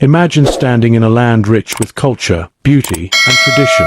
Imagine standing in a land rich with culture, beauty, and tradition.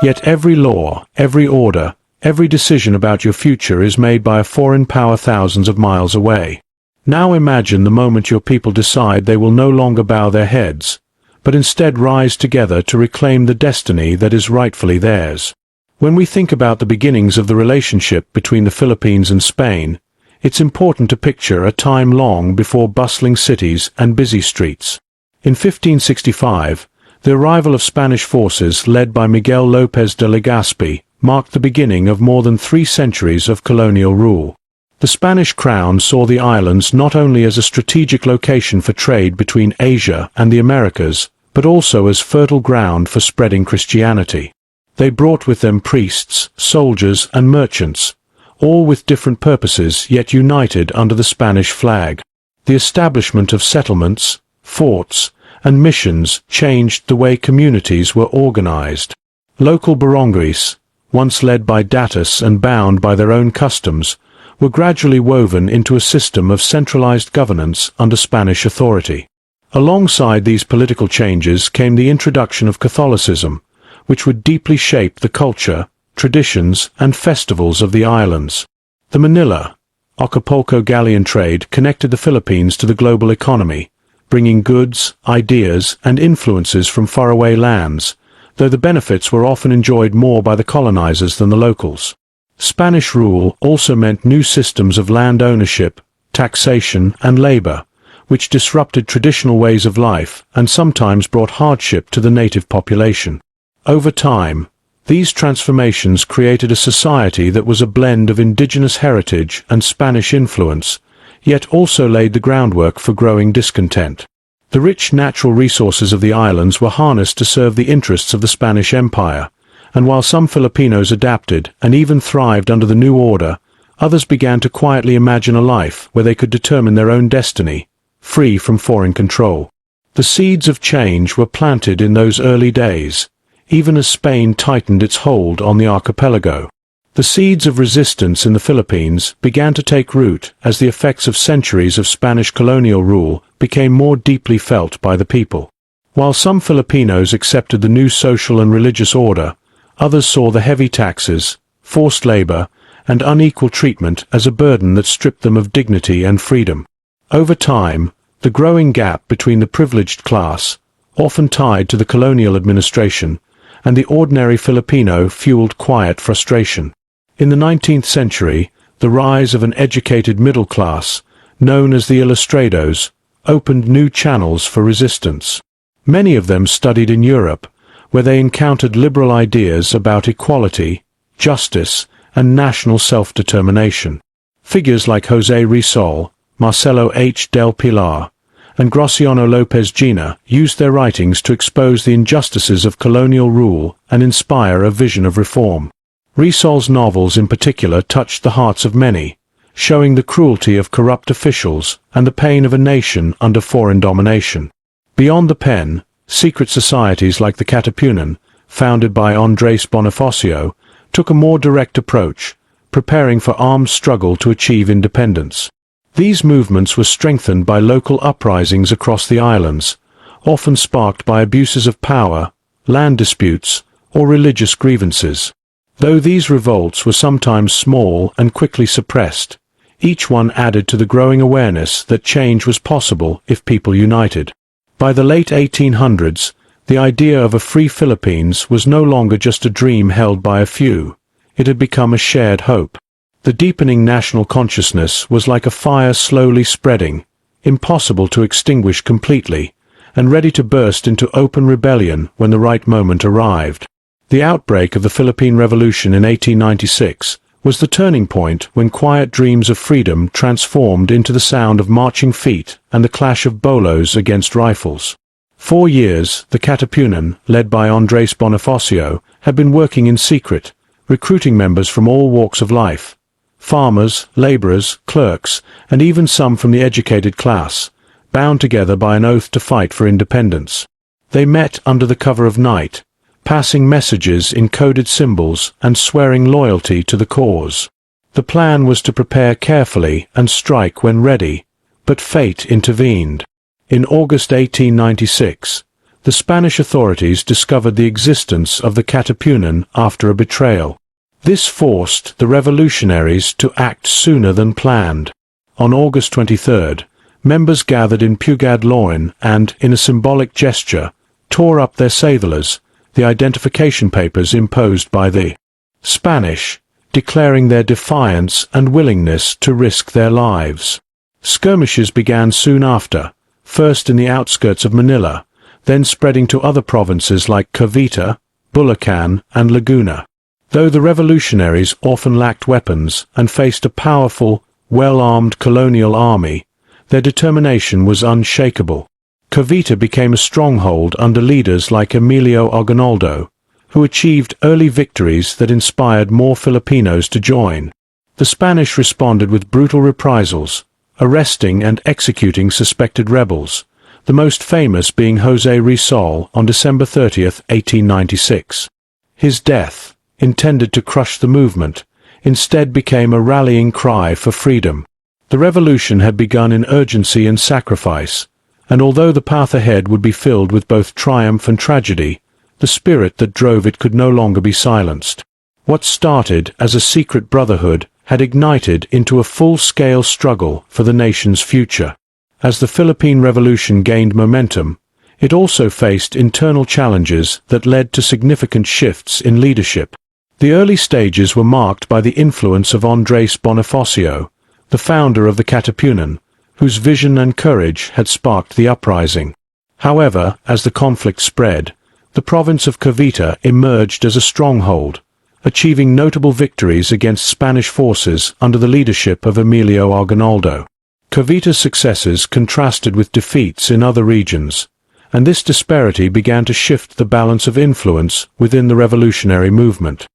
Yet every law, every order, every decision about your future is made by a foreign power thousands of miles away. Now imagine the moment your people decide they will no longer bow their heads, but instead rise together to reclaim the destiny that is rightfully theirs. When we think about the beginnings of the relationship between the Philippines and Spain, it's important to picture a time long before bustling cities and busy streets. In 1565, the arrival of Spanish forces led by Miguel López de Legazpi marked the beginning of more than 3 centuries of colonial rule. The Spanish crown saw the islands not only as a strategic location for trade between Asia and the Americas, but also as fertile ground for spreading Christianity. They brought with them priests, soldiers, and merchants, all with different purposes yet united under the Spanish flag. The establishment of settlements, forts, and missions changed the way communities were organized. Local barangays, once led by datus and bound by their own customs, were gradually woven into a system of centralized governance under Spanish authority. Alongside these political changes came the introduction of Catholicism, which would deeply shape the culture, traditions, and festivals of the islands. The Manila, Acapulco galleon trade connected the Philippines to the global economy, bringing goods, ideas, and influences from faraway lands, though the benefits were often enjoyed more by the colonizers than the locals. Spanish rule also meant new systems of land ownership, taxation, and labor, which disrupted traditional ways of life and sometimes brought hardship to the native population. Over time, these transformations created a society that was a blend of indigenous heritage and Spanish influence, yet also laid the groundwork for growing discontent. The rich natural resources of the islands were harnessed to serve the interests of the Spanish Empire, and while some Filipinos adapted and even thrived under the new order, others began to quietly imagine a life where they could determine their own destiny, free from foreign control. The seeds of change were planted in those early days, even as Spain tightened its hold on the archipelago. The seeds of resistance in the Philippines began to take root as the effects of centuries of Spanish colonial rule became more deeply felt by the people. While some Filipinos accepted the new social and religious order, others saw the heavy taxes, forced labor, and unequal treatment as a burden that stripped them of dignity and freedom. Over time, the growing gap between the privileged class, often tied to the colonial administration, and the ordinary Filipino fueled quiet frustration. In the 19th century, the rise of an educated middle class, known as the Ilustrados, opened new channels for resistance. Many of them studied in Europe, where they encountered liberal ideas about equality, justice, and national self-determination. Figures like José Rizal, Marcelo H. del Pilar, and Graciano López Gina used their writings to expose the injustices of colonial rule and inspire a vision of reform. Rizal's novels in particular touched the hearts of many, showing the cruelty of corrupt officials and the pain of a nation under foreign domination. Beyond the pen, secret societies like the Katipunan, founded by Andrés Bonifacio, took a more direct approach, preparing for armed struggle to achieve independence. These movements were strengthened by local uprisings across the islands, often sparked by abuses of power, land disputes, or religious grievances. Though these revolts were sometimes small and quickly suppressed, each one added to the growing awareness that change was possible if people united. By the late 1800s, the idea of a free Philippines was no longer just a dream held by a few. It had become a shared hope. The deepening national consciousness was like a fire slowly spreading, impossible to extinguish completely, and ready to burst into open rebellion when the right moment arrived. The outbreak of the Philippine Revolution in 1896 was the turning point when quiet dreams of freedom transformed into the sound of marching feet and the clash of bolos against rifles. 4 years, the Katipunan, led by Andrés Bonifacio, had been working in secret, recruiting members from all walks of life. Farmers, laborers, clerks, and even some from the educated class, bound together by an oath to fight for independence. They met under the cover of night, passing messages in coded symbols and swearing loyalty to the cause. The plan was to prepare carefully and strike when ready, but fate intervened. In August 1896, the Spanish authorities discovered the existence of the Katipunan after a betrayal. This forced the revolutionaries to act sooner than planned. On August 23, members gathered in Pugat Loin and, in a symbolic gesture, tore up their cédulas, the identification papers imposed by the Spanish, declaring their defiance and willingness to risk their lives. Skirmishes began soon after, first in the outskirts of Manila, then spreading to other provinces like Cavite, Bulacan, and Laguna. Though the revolutionaries often lacked weapons and faced a powerful, well-armed colonial army, their determination was unshakable. Cavite became a stronghold under leaders like Emilio Aguinaldo, who achieved early victories that inspired more Filipinos to join. The Spanish responded with brutal reprisals, arresting and executing suspected rebels, the most famous being José Rizal on December 30, 1896. His death, intended to crush the movement, instead became a rallying cry for freedom. The revolution had begun in urgency and sacrifice, and although the path ahead would be filled with both triumph and tragedy, the spirit that drove it could no longer be silenced. What started as a secret brotherhood had ignited into a full-scale struggle for the nation's future. As the Philippine Revolution gained momentum, it also faced internal challenges that led to significant shifts in leadership. The early stages were marked by the influence of Andrés Bonifacio, the founder of the Katipunan, whose vision and courage had sparked the uprising. However, as the conflict spread, the province of Cavite emerged as a stronghold, achieving notable victories against Spanish forces under the leadership of Emilio Aguinaldo. Cavite's successes contrasted with defeats in other regions, and this disparity began to shift the balance of influence within the revolutionary movement.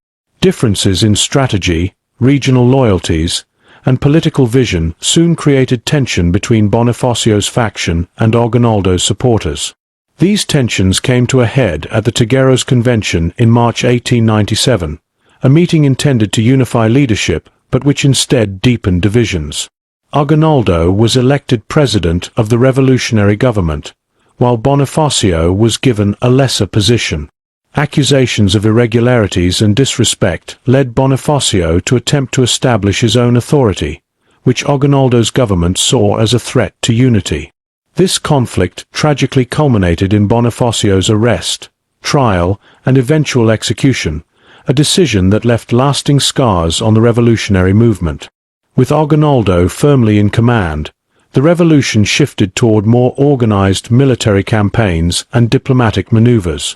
Differences in strategy, regional loyalties, and political vision soon created tension between Bonifacio's faction and Aguinaldo's supporters. These tensions came to a head at the Tigueros Convention in March 1897, a meeting intended to unify leadership but which instead deepened divisions. Aguinaldo was elected president of the revolutionary government, while Bonifacio was given a lesser position. Accusations of irregularities and disrespect led Bonifacio to attempt to establish his own authority, which Aguinaldo's government saw as a threat to unity. This conflict tragically culminated in Bonifacio's arrest, trial, and eventual execution, a decision that left lasting scars on the revolutionary movement. With Aguinaldo firmly in command, the revolution shifted toward more organized military campaigns and diplomatic maneuvers.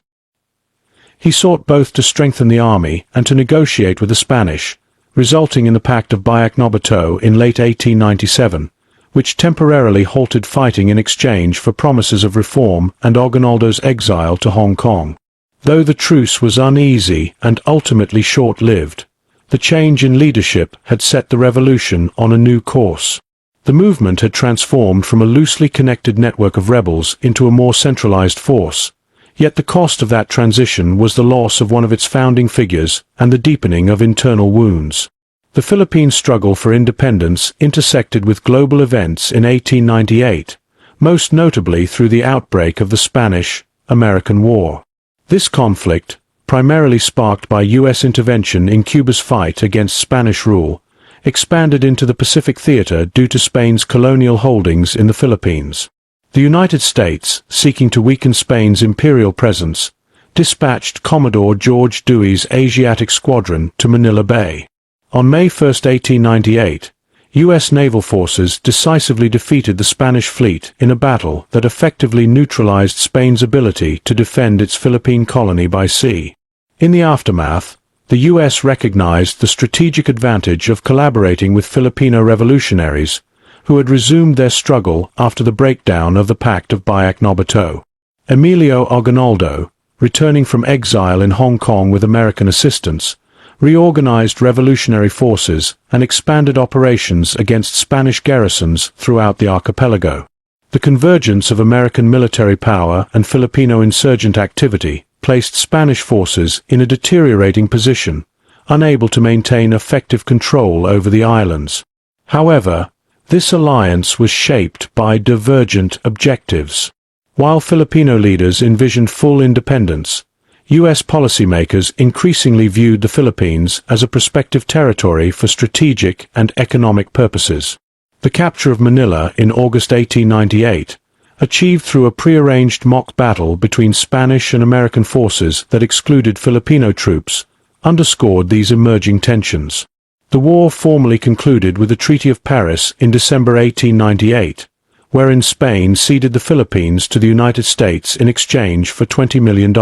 He sought both to strengthen the army and to negotiate with the Spanish, resulting in the Pact of Biak-Nobato in late 1897, which temporarily halted fighting in exchange for promises of reform and Aguinaldo's exile to Hong Kong. Though the truce was uneasy and ultimately short-lived, the change in leadership had set the revolution on a new course. The movement had transformed from a loosely connected network of rebels into a more centralized force, yet the cost of that transition was the loss of one of its founding figures and the deepening of internal wounds. The Philippine struggle for independence intersected with global events in 1898, most notably through the outbreak of the Spanish-American War. This conflict, primarily sparked by U.S. intervention in Cuba's fight against Spanish rule, expanded into the Pacific theater due to Spain's colonial holdings in the Philippines. The United States, seeking to weaken Spain's imperial presence, dispatched Commodore George Dewey's Asiatic Squadron to Manila Bay. On May 1, 1898, U.S. naval forces decisively defeated the Spanish fleet in a battle that effectively neutralized Spain's ability to defend its Philippine colony by sea. In the aftermath, the U.S. recognized the strategic advantage of collaborating with Filipino revolutionaries, who had resumed their struggle after the breakdown of the Pact of Biak-Nobato. Emilio Aguinaldo, returning from exile in Hong Kong with American assistance, reorganized revolutionary forces and expanded operations against Spanish garrisons throughout the archipelago. The convergence of American military power and Filipino insurgent activity placed Spanish forces in a deteriorating position, unable to maintain effective control over the islands. However, This alliance was shaped by divergent objectives. While Filipino leaders envisioned full independence, U.S. policymakers increasingly viewed the Philippines as a prospective territory for strategic and economic purposes. The capture of Manila in August 1898, achieved through a prearranged mock battle between Spanish and American forces that excluded Filipino troops, underscored these emerging tensions. The war formally concluded with the Treaty of Paris in December 1898, wherein Spain ceded the Philippines to the United States in exchange for $20 million.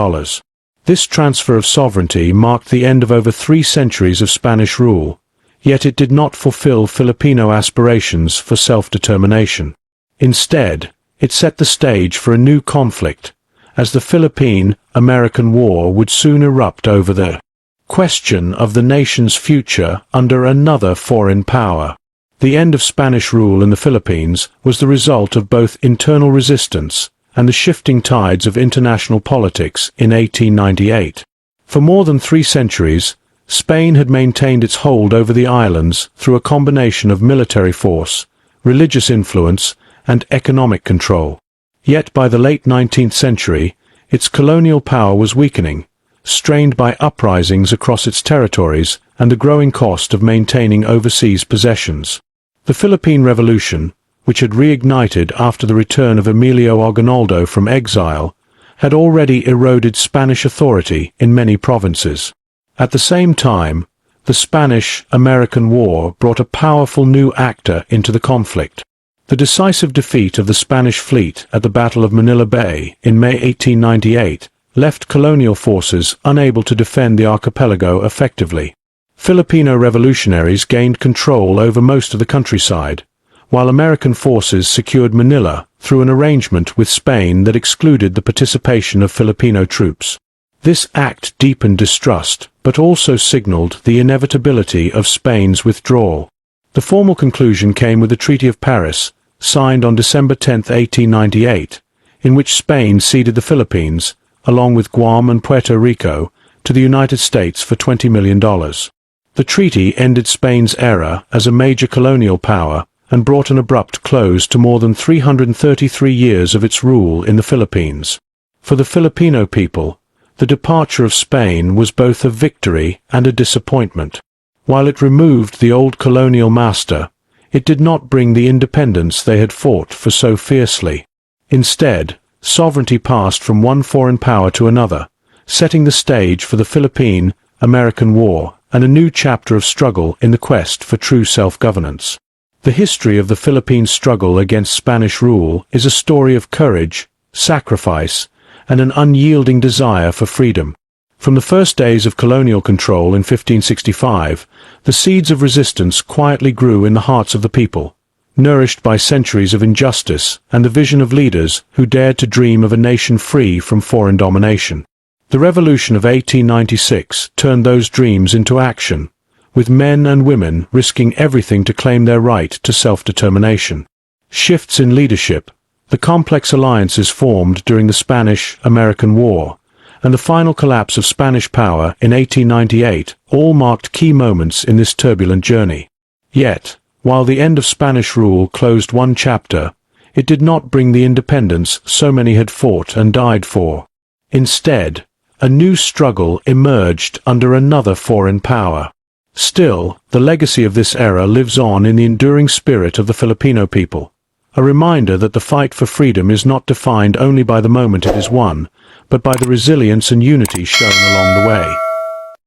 This transfer of sovereignty marked the end of over 3 centuries of Spanish rule, yet it did not fulfill Filipino aspirations for self-determination. Instead, it set the stage for a new conflict, as the Philippine-American War would soon erupt over the question of the nation's future under another foreign power. The end of Spanish rule in the Philippines was the result of both internal resistance and the shifting tides of international politics in 1898. For more than 3 centuries, Spain had maintained its hold over the islands through a combination of military force, religious influence, and economic control. Yet by the late 19th century, its colonial power was weakening, strained by uprisings across its territories and the growing cost of maintaining overseas possessions. The Philippine Revolution, which had reignited after the return of Emilio Aguinaldo from exile, had already eroded Spanish authority in many provinces. At the same time, the Spanish-American War brought a powerful new actor into the conflict. The decisive defeat of the Spanish fleet at the Battle of Manila Bay in May 1898 left colonial forces unable to defend the archipelago effectively. Filipino revolutionaries gained control over most of the countryside, while American forces secured Manila through an arrangement with Spain that excluded the participation of Filipino troops. This act deepened distrust, but also signaled the inevitability of Spain's withdrawal. The formal conclusion came with the Treaty of Paris, signed on December 10, 1898, in which Spain ceded the Philippines, along with Guam and Puerto Rico, to the United States for $20 million. The treaty ended Spain's era as a major colonial power and brought an abrupt close to more than 333 years of its rule in the Philippines. For the Filipino people, the departure of Spain was both a victory and a disappointment. While it removed the old colonial master, it did not bring the independence they had fought for so fiercely. Instead, sovereignty passed from one foreign power to another, setting the stage for the Philippine-American War and a new chapter of struggle in the quest for true self-governance. The history of the Philippine struggle against Spanish rule is a story of courage, sacrifice, and an unyielding desire for freedom. From the first days of colonial control in 1565, the seeds of resistance quietly grew in the hearts of the people, nourished by centuries of injustice and the vision of leaders who dared to dream of a nation free from foreign domination. The Revolution of 1896 turned those dreams into action, with men and women risking everything to claim their right to self-determination. Shifts in leadership, the complex alliances formed during the Spanish-American War, and the final collapse of Spanish power in 1898 all marked key moments in this turbulent journey. Yet, while the end of Spanish rule closed one chapter, it did not bring the independence so many had fought and died for. Instead, a new struggle emerged under another foreign power. Still, the legacy of this era lives on in the enduring spirit of the Filipino people, a reminder that the fight for freedom is not defined only by the moment it is won, but by the resilience and unity shown along the way.